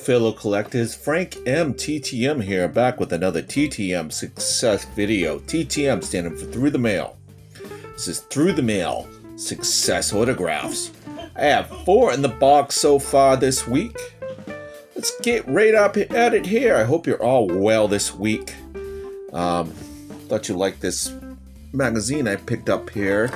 fellow collectors, Frank M. TTM here, back with another TTM Success video. TTM standing for Through the Mail. This is Through the Mail Success Autographs. I have 4 in the box so far this week. Let's get right up at it here. I hope you're all well this week. Thought you liked this magazine I picked up here.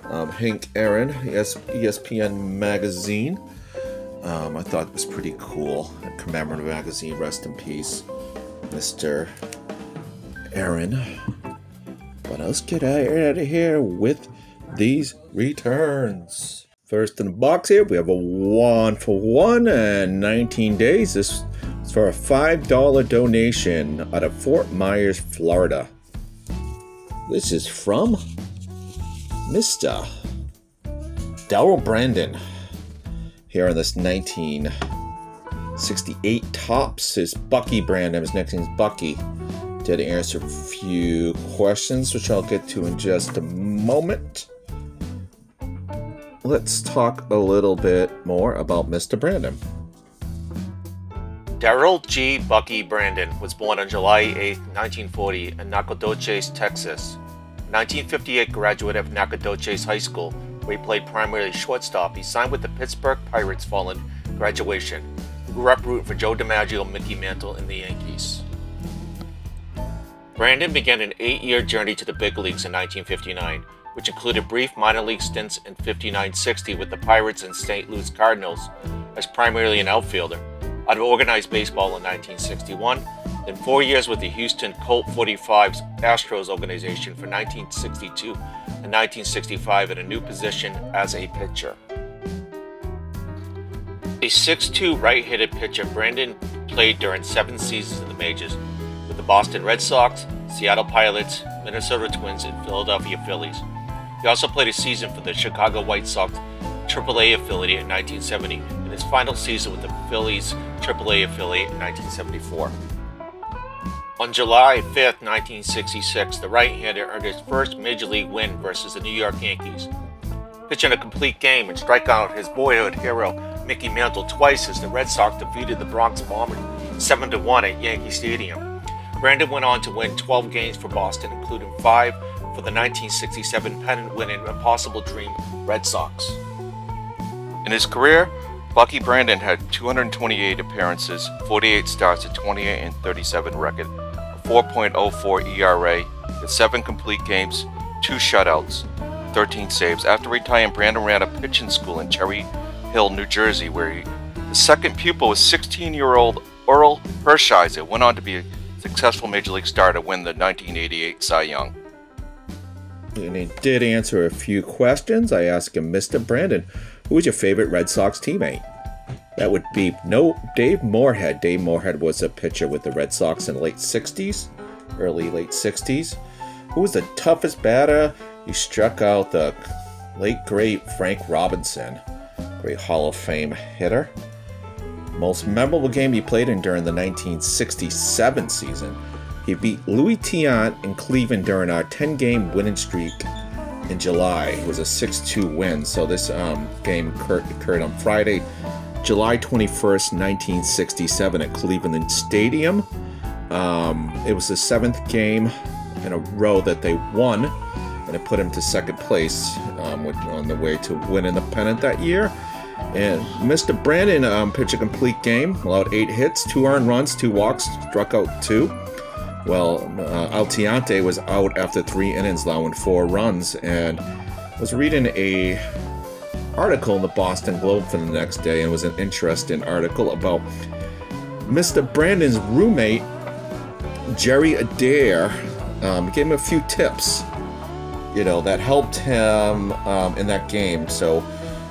Hank Aaron, ESPN magazine. I thought it was pretty cool. A commemorative magazine, rest in peace, Mr. Aaron. But let's get out of here with these returns. First in the box here, we have a 1-for-1 and 19 days. This is for a $5 donation out of Fort Myers, Florida. This is from Mr. Daryl Brandon. Here on this 1968 Topps is Bucky Brandon. His next name is Bucky. Did answer a few questions, which I'll get to in just a moment. Let's talk a little bit more about Mr. Brandon. Daryl G. Bucky Brandon was born on July 8, 1940 in Nacogdoches, Texas. 1958 graduate of Nacogdoches High School, where he played primarily shortstop. He signed with the Pittsburgh Pirates following graduation. He grew up rooting for Joe DiMaggio and Mickey Mantle in the Yankees. Brandon began an 8-year journey to the big leagues in 1959, which included brief minor league stints in 59-60 with the Pirates and St. Louis Cardinals as primarily an outfielder, out of organized baseball in 1961, then 4 years with the Houston Colt 45's Astros organization from 1962 and 1965 in a new position as a pitcher. A 6'2" right-handed pitcher, Brandon played during 7 seasons in the majors with the Boston Red Sox, Seattle Pilots, Minnesota Twins, and Philadelphia Phillies. He also played a season for the Chicago White Sox AAA affiliate in 1970 and his final season with the Phillies AAA affiliate in 1974. On July 5, 1966, the right-hander earned his first Major League win versus the New York Yankees, pitching a complete game and striking out his boyhood hero Mickey Mantle twice as the Red Sox defeated the Bronx Bombers 7-1 at Yankee Stadium. Brandon went on to win 12 games for Boston, including 5 for the 1967 pennant-winning Impossible Dream Red Sox. In his career, Bucky Brandon had 228 appearances, 48 starts, a 28-37 record, a 4.04 ERA, with 7 complete games, 2 shutouts, 13 saves. After retiring, Brandon ran a pitching school in Cherry Hill, New Jersey, where his second pupil was 16-year-old Earl Hershiser, went on to be a successful Major League star to win the 1988 Cy Young. And he did answer a few questions. I asked him, Mr. Brandon, who was your favorite Red Sox teammate? That would be Dave Moorhead. Dave Moorhead was a pitcher with the Red Sox in the late 60s, early late 60s. Who was the toughest batter? He struck out the late great Frank Robinson, great Hall of Fame hitter. Most memorable game he played in during the 1967 season. He beat Louis Tiant in Cleveland during our 10-game winning streak in July. It was a 6-2 win. So this game occurred on Friday, July 21st, 1967 at Cleveland Stadium. It was the 7th game in a row that they won, and it put him to second place on the way to winning the pennant that year. And Mr. Brandon pitched a complete game, allowed 8 hits, 2 earned runs, 2 walks, struck out 2. Well, Altiante was out after 3 innings, allowing 4 runs, and was reading a article in the Boston Globe for the next day, and it was an interesting article about Mr. Brandon's roommate, Jerry Adair. Gave him a few tips, that helped him in that game. So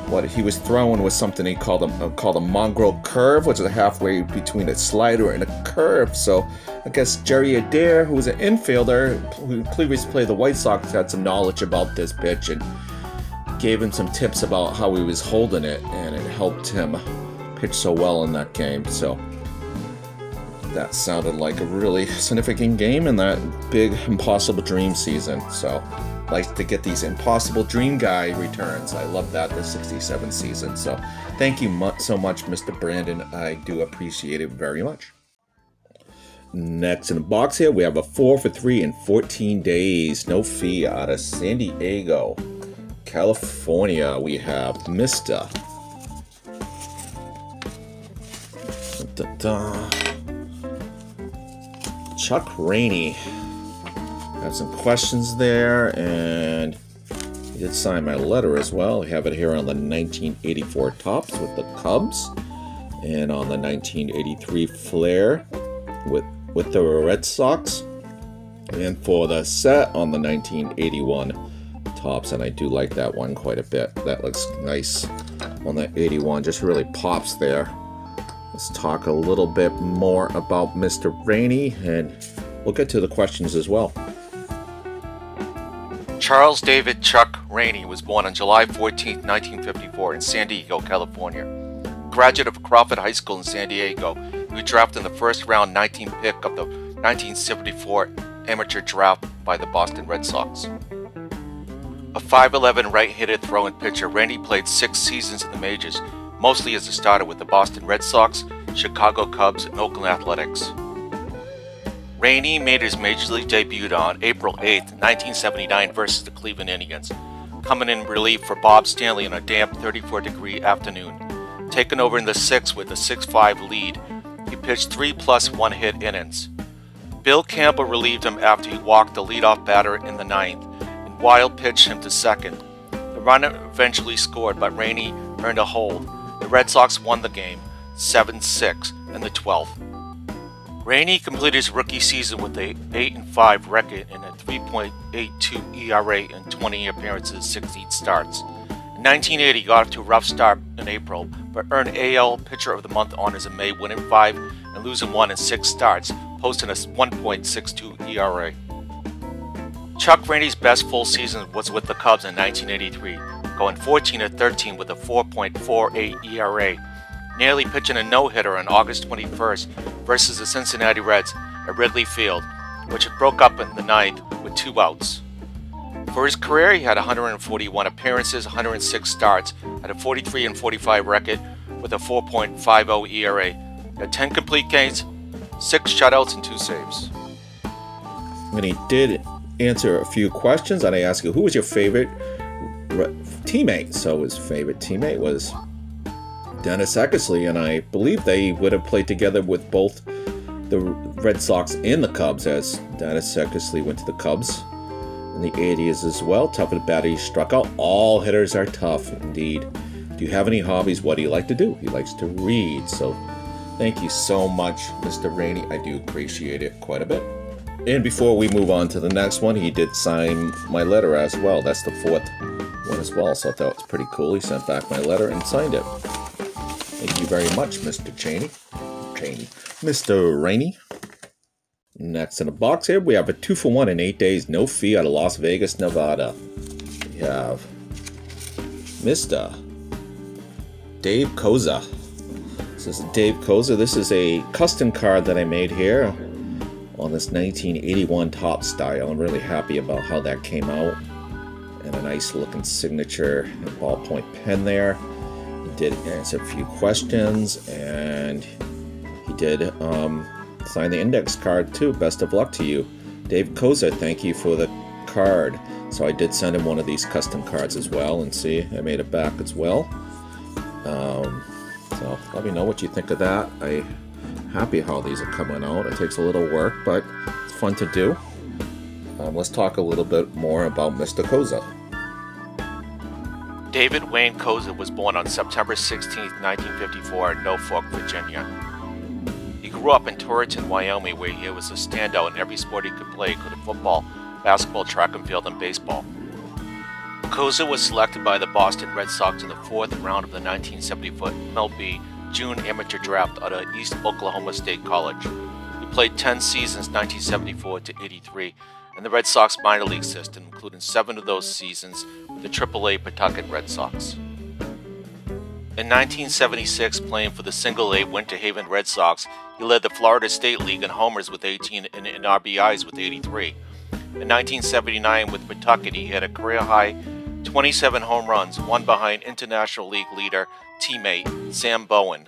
what he was throwing was something he called a mongrel curve, which is halfway between a slider and a curve. So I guess Jerry Adair, who was an infielder who previously played the White Sox, had some knowledge about this pitch and gave him some tips about how he was holding it, and it helped him pitch so well in that game. So that sounded like a really significant game in that big Impossible Dream season. So likes to get these impossible dream guy returns. I love that, the 67 season. So thank you so much, Mr. Brandon. I do appreciate it very much. Next in the box here, we have a 4 for 3 in 14 days. No fee out of San Diego, California. We have Mr. Chuck Rainey. Have some questions there, and he did sign my letter as well. I have it here on the 1984 Topps with the Cubs, and on the 1983 Flair with the Red Sox, and for the set on the 1981 Topps, and I do like that one quite a bit. That looks nice on the 81, just really pops there. Let's talk a little bit more about Mr. Rainey, and we'll get to the questions as well. Charles David Chuck Rainey was born on July 14, 1954 in San Diego, California. Graduate of Crawford High School in San Diego, he was drafted in the first round 19th pick of the 1974 amateur draft by the Boston Red Sox. A 5'11" right-handed throwing pitcher, Rainey played 6 seasons in the majors, mostly as a starter with the Boston Red Sox, Chicago Cubs, and Oakland Athletics. Rainey made his major league debut on April 8, 1979 versus the Cleveland Indians, coming in relief for Bob Stanley on a damp 34-degree afternoon. Taken over in the 6th with a 6-5 lead, he pitched 3 plus 1-hit innings. Bill Campbell relieved him after he walked the leadoff batter in the 9th, and Wild pitched him to second. The runner eventually scored, but Rainey earned a hold. The Red Sox won the game 7-6 in the 12th. Rainey completed his rookie season with a 8-5 record and a 3.82 ERA in 20 appearances, 16 starts. In 1980, he got off to a rough start in April, but earned AL Pitcher of the Month honors in May, winning 5 and losing 1 in 6 starts, posting a 1.62 ERA. Chuck Rainey's best full season was with the Cubs in 1983, going 14-13 with a 4.48 ERA, nearly pitching a no-hitter on August 21st versus the Cincinnati Reds at Wrigley Field, which had broke up in the 9th with 2 outs. For his career, he had 141 appearances, 106 starts, had a 43-45 record with a 4.50 ERA, had 10 complete games, 6 shutouts, and 2 saves. And he did answer a few questions, and I asked you, who was your favorite teammate? So his favorite teammate was Dennis Eckersley, and I believe they would have played together with both the Red Sox and the Cubs, as Dennis Eckersley went to the Cubs in the 80s as well. Tough at bat, he struck out. All hitters are tough, indeed. Do you have any hobbies? What do you like to do? He likes to read. So thank you so much, Mr. Rainey. I do appreciate it quite a bit. And before we move on to the next one, he did sign my letter as well. That's the 4th one as well, so I thought it was pretty cool. He sent back my letter and signed it. Thank you very much, Mr. Mr. Rainey. Next in the box here, we have a 2 for 1 in 8 days, no fee out of Las Vegas, Nevada. We have Mr. Dave Koza. This is Dave Koza. This is a custom card that I made here on this 1981 Topps style. I'm really happy about how that came out. And a nice looking signature and ballpoint pen there. He did answer a few questions, and he did sign the index card too. Best of luck to you, Dave Koza. Thank you for the card. So I did send him one of these custom cards as well, and see, I made it back as well. So let me know what you think of that. I'm happy how these are coming out. It takes a little work, but it's fun to do. Let's talk a little bit more about Mr. Koza. David Wayne Koza was born on September 16, 1954 in Norfolk, Virginia. He grew up in Torrington, Wyoming, where he was a standout in every sport he could play, including football, basketball, track and field, and baseball. Koza was selected by the Boston Red Sox in the 4th round of the 1974 MLB June amateur draft out of East Oklahoma State College. He played 10 seasons 1974 to 83 in the Red Sox minor league system, including 7 of those seasons with the AAA Pawtucket Red Sox. In 1976, playing for the Single-A Winter Haven Red Sox, he led the Florida State League in homers with 18 and in RBIs with 83. In 1979 with Pawtucket, he hit a career-high 27 home runs, one behind International League leader teammate Sam Bowen.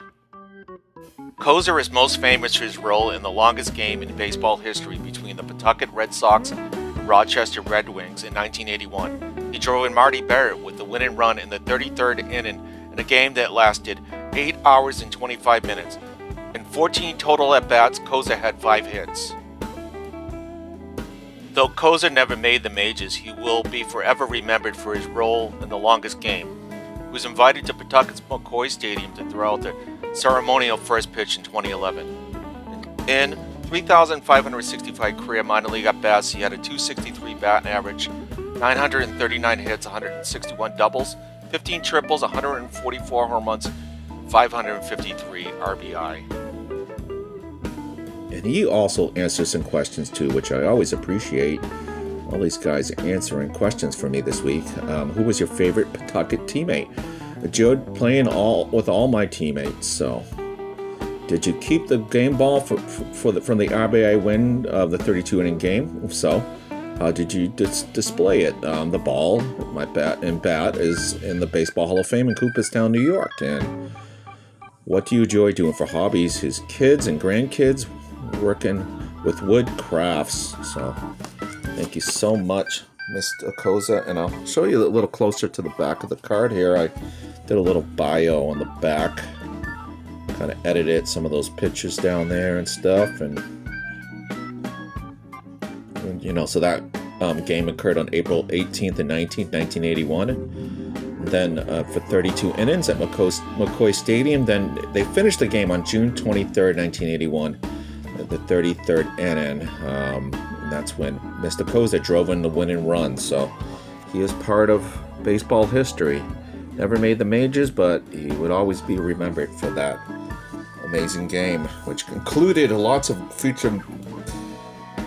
Kozer is most famous for his role in the longest game in baseball history between the Pawtucket Red Sox and Rochester Red Wings in 1981. He drove in Marty Barrett with the winning run in the 33rd inning in a game that lasted 8 hours and 25 minutes. In 14 total at-bats, Kozer had 5 hits. Though Kozer never made the majors, he will be forever remembered for his role in the longest game. He was invited to Pawtucket's McCoy Stadium to throw out the ceremonial first pitch in 2011. In 3,565 career minor league at-bats, he had a .263 batting average, 939 hits, 161 doubles, 15 triples, 144 home runs, 553 RBI. And he also answers some questions too, which I always appreciate. All these guys answering questions for me this week. Who was your favorite Pawtucket teammate? Enjoyed playing with all my teammates. So, did you keep the game ball from the RBI win of the 32-inning game? If so, how did you display it? The ball, my bat is in the Baseball Hall of Fame in Cooperstown, New York. And what do you enjoy doing for hobbies? His kids and grandkids working with wood crafts. So, thank you so much, Mr. Kozer. And I'll show you a little closer to the back of the card here. I did a little bio on the back. Kind of edited some of those pictures down there and stuff. And you know, so that game occurred on April 18th and 19th, 1981. And then for 32 innings at McCoy Stadium. Then they finished the game on June 23rd, 1981. The 33rd inning. And that's when Mr. Kozer drove in the winning run. So he is part of baseball history. Never made the majors, but he would always be remembered for that amazing game, which included lots of future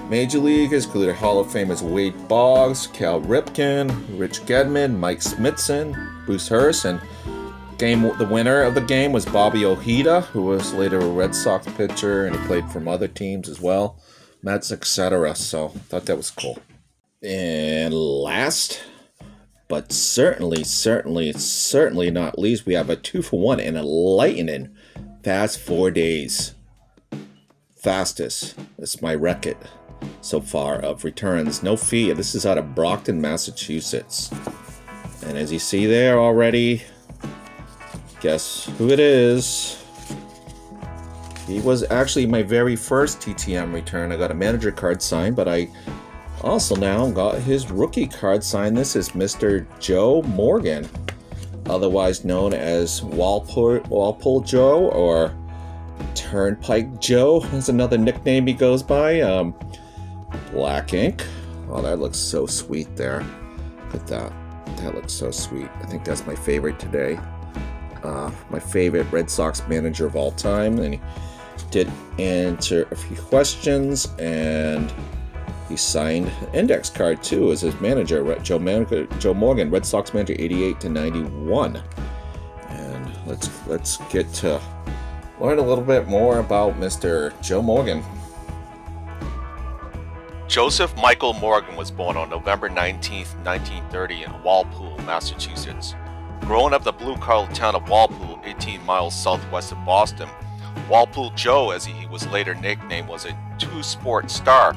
major leaguers, included Hall of Famers Wade Boggs, Cal Ripken, Rich Gedman, Mike Smithson, Bruce Hurst, and the winner of the game was Bobby Ojeda, who was later a Red Sox pitcher, and he played from other teams as well, Mets, etc. So I thought that was cool. And last, but certainly not least, we have a 2-for-1 in a lightning fast 4 days. Fastest. That's my record so far of returns. No fee. This is out of Brockton, Massachusetts. And as you see there already, guess who it is? He was actually my very first TTM return. I got a manager card signed, but I also now got his rookie card signed. This is Mr. Joe Morgan, otherwise known as Walpole Joe, or Turnpike Joe is another nickname he goes by. Black ink. Oh, that looks so sweet there. Look at that. That looks so sweet. I think that's my favorite today. My favorite Red Sox manager of all time. And he did answer a few questions, and he signed an index card too as his manager, Joe Morgan, Red Sox manager, 88 to 91. And let's get to learn a little bit more about Mr. Joe Morgan. Joseph Michael Morgan was born on November 19, 1930 in Walpole, Massachusetts. Growing up in the blue-collar town of Walpole, 18 miles southwest of Boston, Walpole Joe, as he was later nicknamed, was a two-sport star,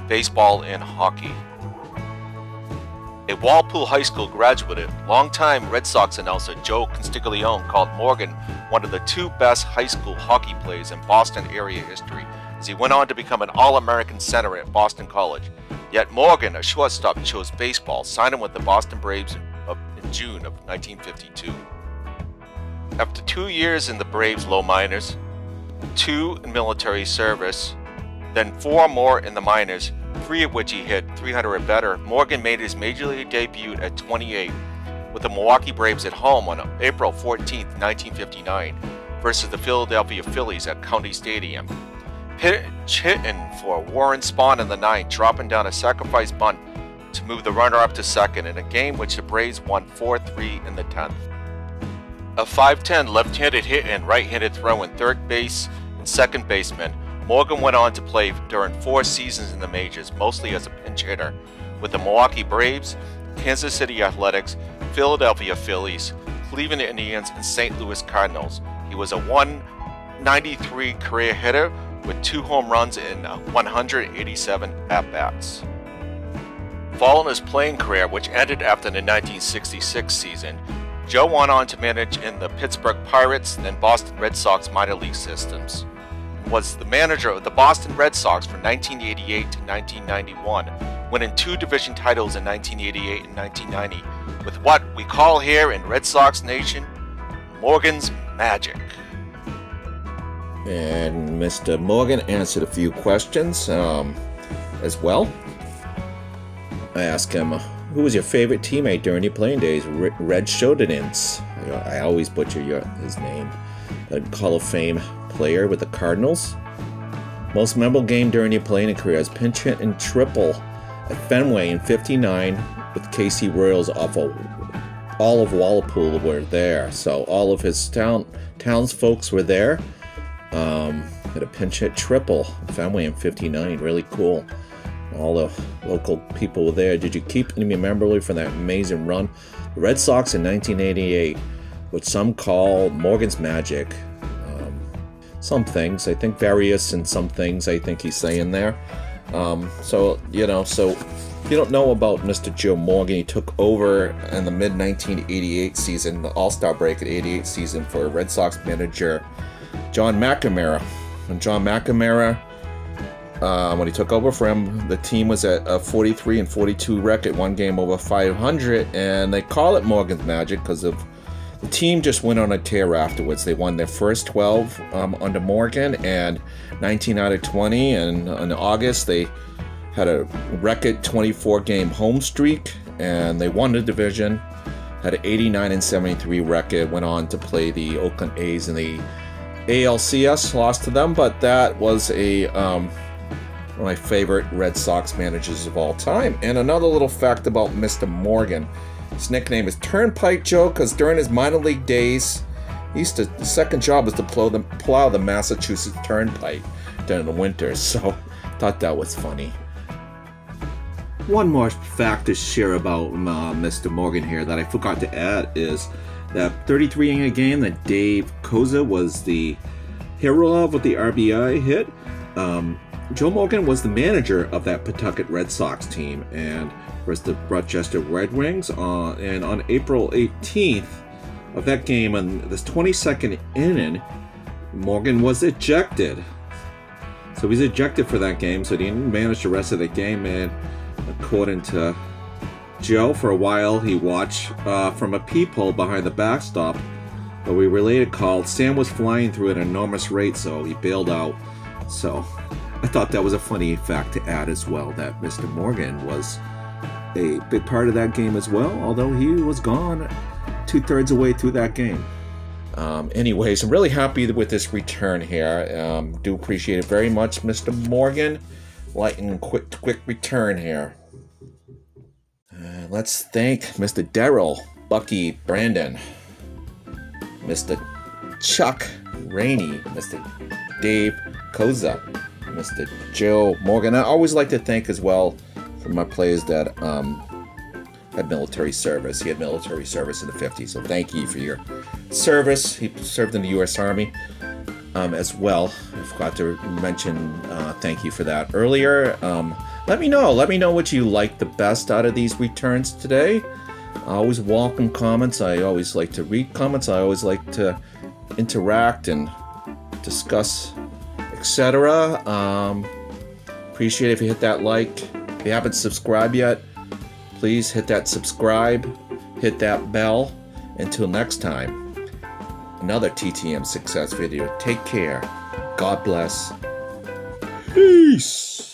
baseball and hockey. A Walpole High School graduate, longtime Red Sox announcer Joe Constiglione called Morgan one of the 2 best high school hockey players in Boston area history, as he went on to become an All-American center at Boston College. Yet Morgan, a shortstop, chose baseball, signing with the Boston Braves in June of 1952. After 2 years in the Braves low minors, 2 in military service, then 4 more in the minors, 3 of which he hit 300 or better, Morgan made his major league debut at 28 with the Milwaukee Braves at home on April 14, 1959 versus the Philadelphia Phillies at County Stadium. Pitch hitting for Warren Spahn in the 9th, dropping down a sacrifice bunt to move the runner up to second in a game which the Braves won 4-3 in the 10th. A .510 left-handed hit and right-handed throw in third base and second baseman, Morgan went on to play during 4 seasons in the majors, mostly as a pinch hitter, with the Milwaukee Braves, Kansas City Athletics, Philadelphia Phillies, Cleveland Indians, and St. Louis Cardinals. He was a .193 career hitter with 2 home runs in 187 at-bats. Following his playing career, which ended after the 1966 season, Joe went on to manage in the Pittsburgh Pirates and Boston Red Sox minor league systems. He was the manager of the Boston Red Sox from 1988 to 1991, winning 2 division titles in 1988 and 1990, with what we call here in Red Sox Nation, Morgan's Magic. And Mr. Morgan answered a few questions as well. I asked him, who was your favorite teammate during your playing days? Red Shodinins. I always butcher his name. A Hall of Fame player with the Cardinals. Most memorable game during your playing career is pinch hit and triple at Fenway in '59 with Casey Royals off of all of Walpole were there. So all of his townsfolk were there. Had a pinch hit triple at Fenway in '59. Really cool. All the local people were there. Did you keep any memorabilia from that amazing run? The Red Sox in 1988, which some call Morgan's Magic. Some things, I think various and some things I think he's saying there. So if you don't know about Mr. Joe Morgan, he took over in the mid-1988 season, the All-Star break at '88 season for Red Sox manager John McNamara. When John McNamara, when he took over for him, the team was at a 43-42 record, 1 game over 500, and they call it Morgan's Magic because of the team just went on a tear afterwards. They won their first 12 under Morgan and 19 out of 20, and in August they had a record 24-game home streak, and they won the division, had an 89-73 record, went on to play the Oakland A's in the ALCS, lost to them, but that was one of my favorite Red Sox managers of all time. And another little fact about Mr. Morgan, his nickname is Turnpike Joe because during his minor league days, his second job was to plow the Massachusetts Turnpike during the winters, so I thought that was funny. One more fact to share about Mr. Morgan here that I forgot to add is that 33 inning game that Dave Koza was the hero of with the RBI hit. Joe Morgan was the manager of that Pawtucket Red Sox team and versus the Rochester Red Wings. And on April 18th of that game, on this 22nd inning, Morgan was ejected. So he's ejected for that game, so he didn't manage the rest of the game. And according to Joe, for a while he watched from a peephole behind the backstop. But we related called Sam was flying through at an enormous rate, so he bailed out. So I thought that was a funny fact to add as well, that Mr. Morgan was a big part of that game as well, although he was gone 2/3 of the way through that game. Anyways, I'm really happy with this return here. Do appreciate it very much, Mr. Morgan. Light and quick return here. Let's thank Mr. Daryl, Bucky, Brandon, Mr. Chuck Rainey, Mr. Dave Koza, Mr. Joe Morgan. I always like to thank as well for my players that had military service. He had military service in the 50s, so thank you for your service. He served in the U.S. Army as well. I forgot to mention thank you for that earlier. Let me know what you like the best out of these returns today. I always welcome comments. I always like to read comments. I always like to interact and discuss, etc. Appreciate it if you hit that like. If you haven't subscribed yet, please hit that subscribe, hit that bell. Until next time, another TTM Success video. Take care. God bless. Peace.